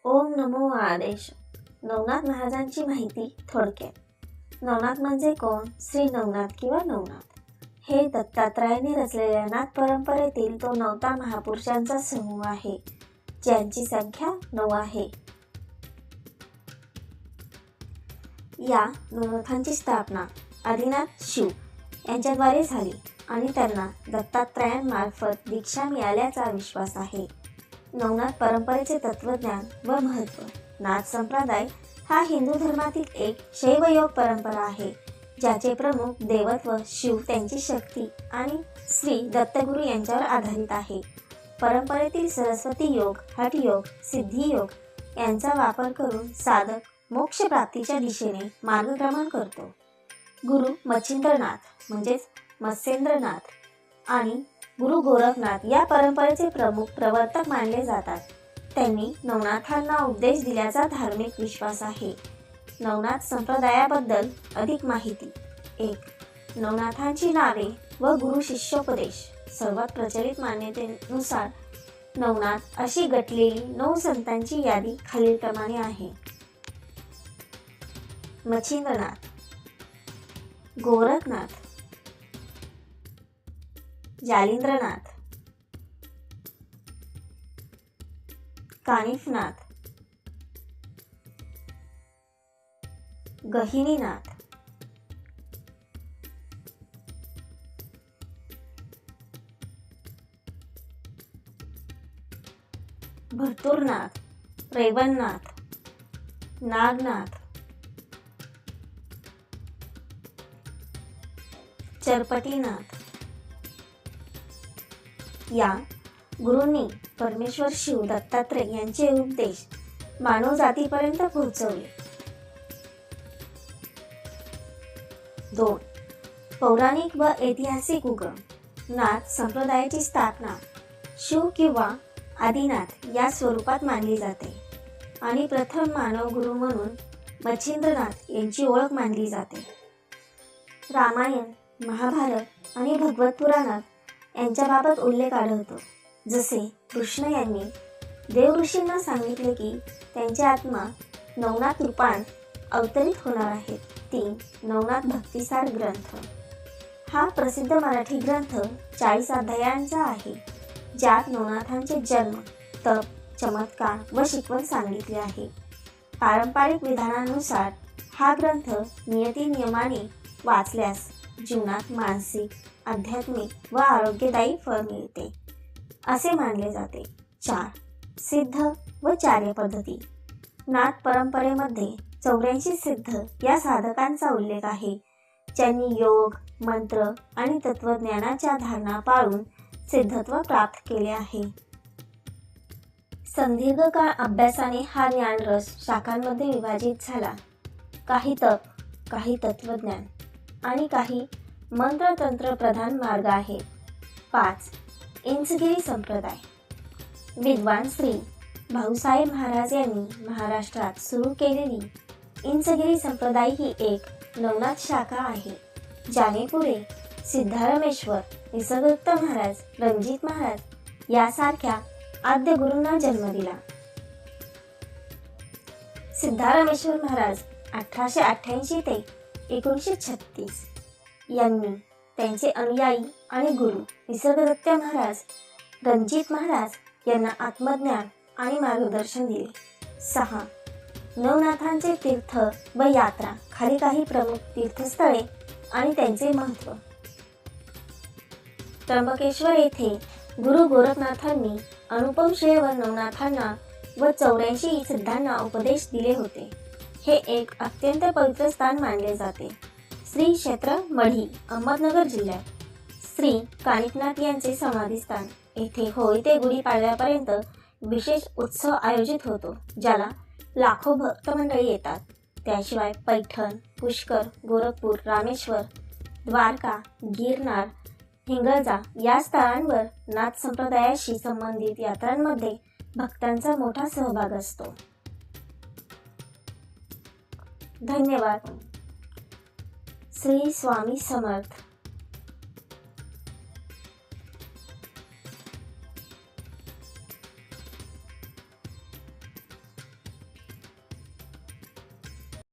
ओम नमो आदेश. नवनाथ महाराजांची माहिती थोडक्यात. नवनाथ म्हणजे कोण? श्री नवनाथ किंवा नवनाथ हे दत्तात्रयाने रचलेल्या नाथ परंपरेतील तो नवता महापुरुषांचा समूह आहे, ज्यांची संख्या 9 आहे. या नवनाथांची स्थापना आदिनाथ शिव यांच्याद्वारे झाली आणि त्यांना दत्तात्रयांमार्फत दीक्षा मिळाल्याचा विश्वास आहे. नवनाथ परंपरेचे तत्वज्ञान व महत्त्व. नाथ संप्रदाय हा हिंदू धर्मातील एक शैवयोग परंपरा आहे, ज्याचे प्रमुख देवत्व शिव, त्यांची शक्ती आणि श्री दत्तगुरु यांच्यावर आधारित आहे. परंपरेतील सरस्वती योग, हठयोग, सिद्धियोग यांचा वापर करून साधक मोक्ष प्राप्तीच्या दिशेने मार्गक्रमण करतो. गुरु मच्छिंद्रनाथ म्हणजेच मत्स्येंद्रनाथ आणि गुरु गोरखनाथ या परंपरेचे प्रमुख प्रवर्तक मानले जातात. त्यांनी नवनाथांना उपदेश दिल्याचा धार्मिक विश्वास आहे. नवनाथ संप्रदायाबद्दल अधिक माहिती. 1. नवनाथांची नावे व गुरु शिष्योपदेश. सर्वात प्रचलित मान्यतेनुसार नवनाथ अशी गटलेली 9 संतांची यादी खालीलप्रमाणे आहे. मच्छिंद्रनाथ, गोरखनाथ, जालिंद्रनाथ, कानिफनाथ, गहिनीनाथ, भरतुरनाथ, रेवणनाथ, नागनाथ, चरपटीनाथ. या गुरूंनी परमेश्वर शिव दत्तात्रय यांचे उपदेश मानव जातीपर्यंत पोहोचवले. 2. पौराणिक व ऐतिहासिक उगम. नाथ संप्रदायाची स्थापना शिव किंवा आदिनाथ या स्वरूपात मानली जाते आणि प्रथम मानव गुरु म्हणून मच्छिंद्रनाथ यांची ओळख मानली जाते. रामायण, महाभारत आणि भगवत पुराणात यांच्याबाबत उल्लेख आढळतो. जसे कृष्ण यांनी देवऋषींना सांगितले की त्यांचे आत्मा नवनाथ रूपांत अवतरित होणार आहेत. 3. नवनाथ भक्तिसार ग्रंथ. हा प्रसिद्ध मराठी ग्रंथ 40 अध्यायांचा आहे, ज्यात नवनाथांचे जन्म, तप, चमत्कार व शिकवण सांगितले आहे. पारंपरिक विधानानुसार हा ग्रंथ नियती नियमाने वाचल्यास जीवनात मानसिक, आध्यात्मिक व आरोग्यदायी फळ मिळते असे मानले जाते. 4. सिद्ध व चार्य पद्धती. नाथ परंपरेमध्ये 84 सिद्ध या साधकांचा उल्लेख आहे, ज्यांनी योग, मंत्र आणि तत्वज्ञानाच्या धारणा पाळून सिद्धत्व प्राप्त केले आहे. संदीर्घ काळ अभ्यासाने हा ज्ञानरस शाखांमध्ये विभाजित झाला. काही तप, काही तत्वज्ञान आणि काही मंत्रतंत्र प्रधान मार्ग आहेत. 5. इंचगिरी संप्रदाय. विद्वान श्री भाऊसाहेब महाराज यांनी महाराष्ट्रात सुरू केलेली इंचगिरी संप्रदाय ही एक नवनाथ शाखा आहे, ज्याने पुढे सिद्धारामेश्वर, निसर्गदत्त महाराज, रणजित महाराज यासारख्या आद्य गुरूंना जन्म दिला. सिद्धारामेश्वर महाराज 1888 ते 1936 यांनी त्यांचे अनुयायी आणि गुरु निसर्गदत्त महाराज, रणजित महाराज यांना आत्मज्ञान आणि मार्गदर्शन दिले. 6. नवनाथांचे तीर्थ व यात्रा. खाली काही प्रमुख तीर्थस्थळे आणि त्यांचे महत्त्व. त्र्यंबकेश्वर येथे गुरु गोरखनाथांनी अनुपम श्रेयवर नवनाथांना व 84 सिद्धांना उपदेश दिले होते. हे एक अत्यंत पवित्र स्थान मानले जाते. श्री क्षेत्र मढी, अहमदनगर जिल्ह्यात. श्री कानिफनाथ यांचे समाधीस्थान. येथे होळी ते गुढीपाडव्यापर्यंत विशेष उत्सव आयोजित होतो, ज्याला लाखो भक्त मंडळी येतात. त्याशिवाय पैठण, पुष्कर, गोरखपूर, रामेश्वर, द्वारका, गिरनार, हिंगळजा या स्थळांवर नाथ संप्रदायाशी संबंधित यात्रांमध्ये भक्तांचा मोठा सहभाग असतो. धन्यवाद. श्री स्वामी समर्थ.